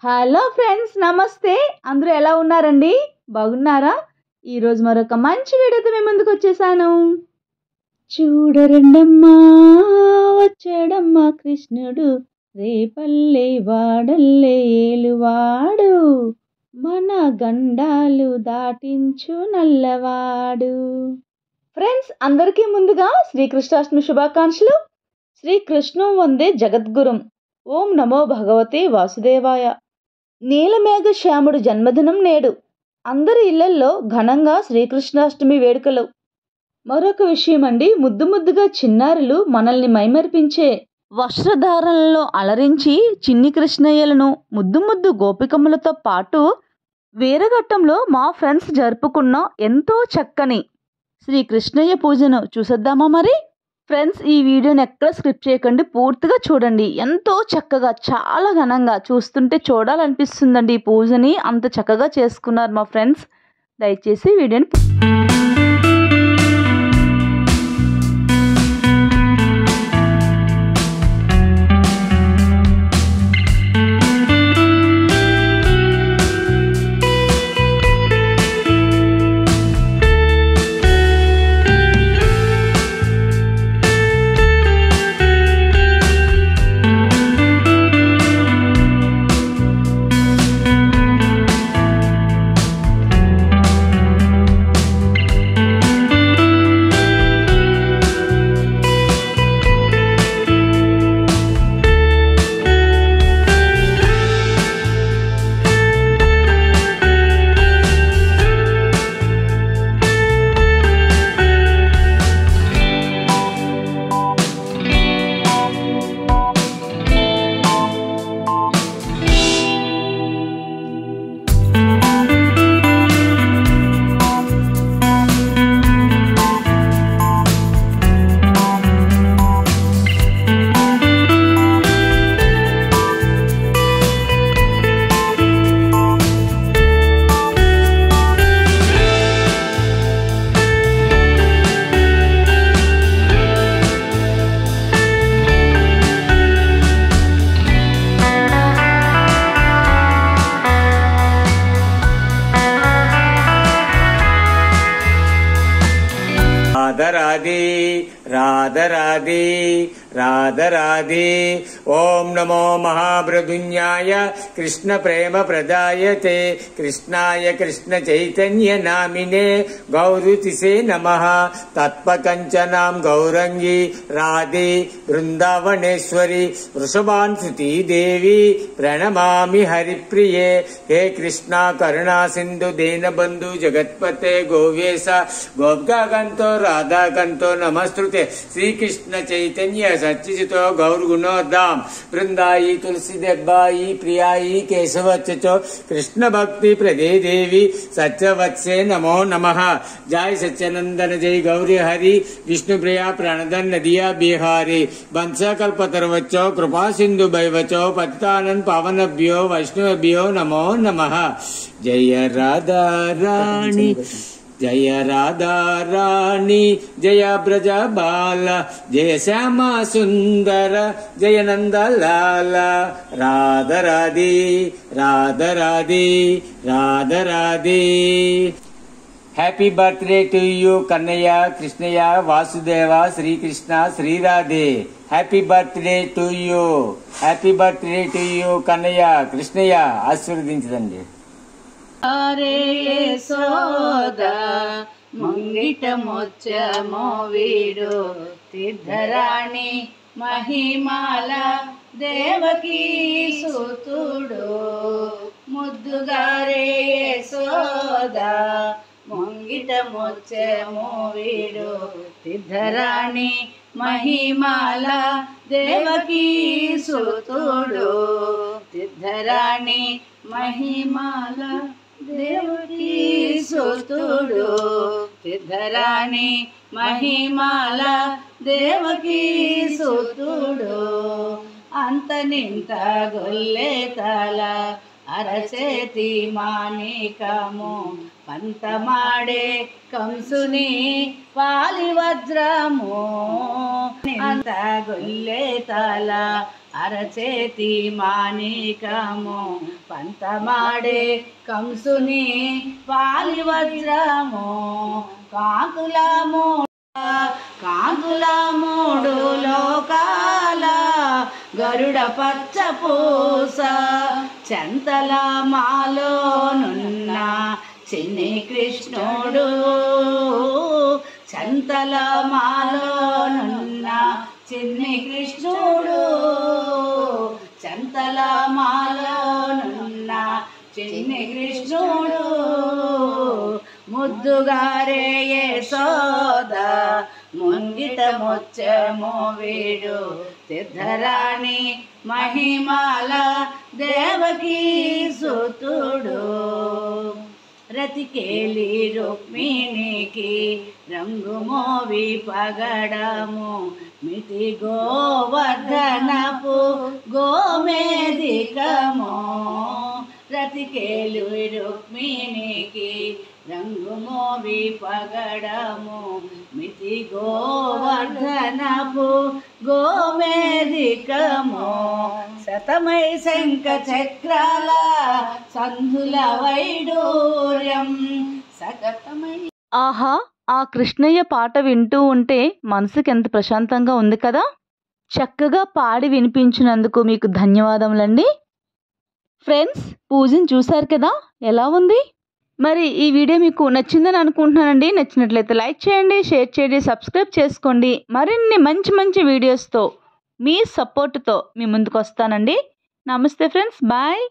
Hello friends, నమస్తే. అందరూ ఎలా ఉన్నారండి? బాగున్నారా? ఈరోజు మరొక మంచి వీడియోతో మీ ముందుకు వచ్చేసాను. చూడరండమ్మా, వచ్చాడమ్మా కృష్ణుడు, రేపల్లె వాడల్లే ఏలువాడు, మన గండాలు దాటించు నల్లవాడు. ఫ్రెండ్స్, అందరికీ ముందుగా శ్రీకృష్ణాష్టమి శుభాకాంక్షలు. శ్రీకృష్ణం వందే జగద్గురుం. ఓం నమో భగవతే వాసుదేవాయ. నీలమేఘ శ్యాముడు జన్మదినం నేడు. అందరి ఇళ్లల్లో ఘనంగా శ్రీకృష్ణాష్టమి వేడుకలు. మరొక విషయం అండి, ముద్దుగా చిన్నారులు మనల్ని మైమరిపించే వస్త్రధారణలో అలరించి చిన్ని కృష్ణయ్యలను ముద్దు గోపికమ్మలతో పాటు వీరఘట్టంలో మా ఫ్రెండ్స్ జరుపుకున్న ఎంతో చక్కని శ్రీ కృష్ణయ్య పూజను చూసేద్దామా మరి? ఫ్రెండ్స్, ఈ వీడియోని ఎక్కడ స్కిప్ చేయకండి, పూర్తిగా చూడండి. ఎంతో చక్కగా, చాలా ఘనంగా, చూస్తుంటే చూడాలనిపిస్తుందండి ఈ పూజని. అంత చక్కగా చేసుకున్నారు మా ఫ్రెండ్స్. దయచేసి వీడియోని राधे राधे राधे राधे। ओम नमो महाप्रदुन्याय कृष्ण प्रेम प्रदायते कृष्णाय कृष्ण चैतन्य नामिने गौरुतिसे नमः। तत्पकंचनां गौरंगी राधे वृंदावनेश्वरी वृषभानुसुती देवी प्रणमामि हरिप्रिये। हे कृष्णा करुणा सिंधु दीनबंधु जगत्पते गोवेश गोपकांतो राधाकांतो नमस्तुते। श्री कृष्ण चैतन्य सच्चितो गौरगुणोद्दाम वृंदाई तुलसी देवाई प्रियाई केशवच्चो कृष्ण भक्ति प्रदे देवी सत्यवत्से नमो नमः। जय सच्चिनंदन जय गौरी हरि विष्णु प्रिया प्रणदन नदिया बिहारी वंशकल्पतरुवच्चो कृपा सिंधु भैवचो पतितानंद पावनभ्यो वैष्णवभ्यो नमो नमः। जय राधा रानी जय राधा रानी जय ब्रज बाल जय श्यामा सुंदर जय Nand Lal. Radha Radhe Radha Radhe Radha Radhe. Happy birthday to you Kanhaiya कृष्णయ్య Vasudev Shri Krishna Shri Radhe. Happy birthday to you, happy birthday to you Kanhaiya कृष्णయ్య ఆశీర్వదించండి। అరే యశోదా ముంగిట ముత్యమో వీడు సిద్ధరాణి మహిమాల దేవకీ సుతుడు ముద్దుగారే యశోదా ముంగిట ముత్యమో వీడు సిద్ధరాణి మహిమాల దేవకీ సుతుడు సిద్ధరాణి మహిమాల దేవకీ సుతుడు సిద్ధరాణి మహిమాల దేవకీ సుతుడు అంతనింత గొల్లె తల అరచేతి మాణికము పంతమాడే కంసుని పాలి వజ్రము అంత గొల్లే తల అరచేతి మాణికము పంతమాడే కంసుని పాలి వజ్రము కాంతుల మూడు లోకాల గరుడ పచ్చ పూస చెంతల మాలోనున్న చిన్ని కృష్ణుడు చెంతల మాలోనున్న చిన్ని కృష్ణుడు చెంతల మాలోనున్న చిన్ని కృష్ణుడు ముద్దుగారే యశోద ముంగిట ముత్యము వీడు సిద్ధరాణి మహిమాల దేవకీ సుతుడు రతికేలి రుక్మిణికి రంగు మోవి పగడము మితి గోవర్ధనపు గోమేధికము రతికేలు రుక్మిణికి రంగు మోవి పగడము మితి గోవర్ధనపు గోమేధికము శతమై శంఖ చక్రాల సంధుల వైడూర్యం సగతమై. ఆహా, ఆ కృష్ణయ్య పాట వింటూ ఉంటే మనసుకి ఎంత ప్రశాంతంగా ఉంది కదా. చక్కగా పాడి వినిపించినందుకు మీకు ధన్యవాదములండి. ఫ్రెండ్స్, పూజను చూశారు కదా, ఎలా ఉంది? మరి ఈ వీడియో మీకు నచ్చిందని అనుకుంటున్నానండి. నచ్చినట్లయితే లైక్ చేయండి, షేర్ చేయండి, సబ్స్క్రైబ్ చేసుకోండి. మరిన్ని మంచి మంచి వీడియోస్తో మీ సపోర్ట్తో మీ ముందుకు వస్తానండి. నమస్తే ఫ్రెండ్స్, బాయ్.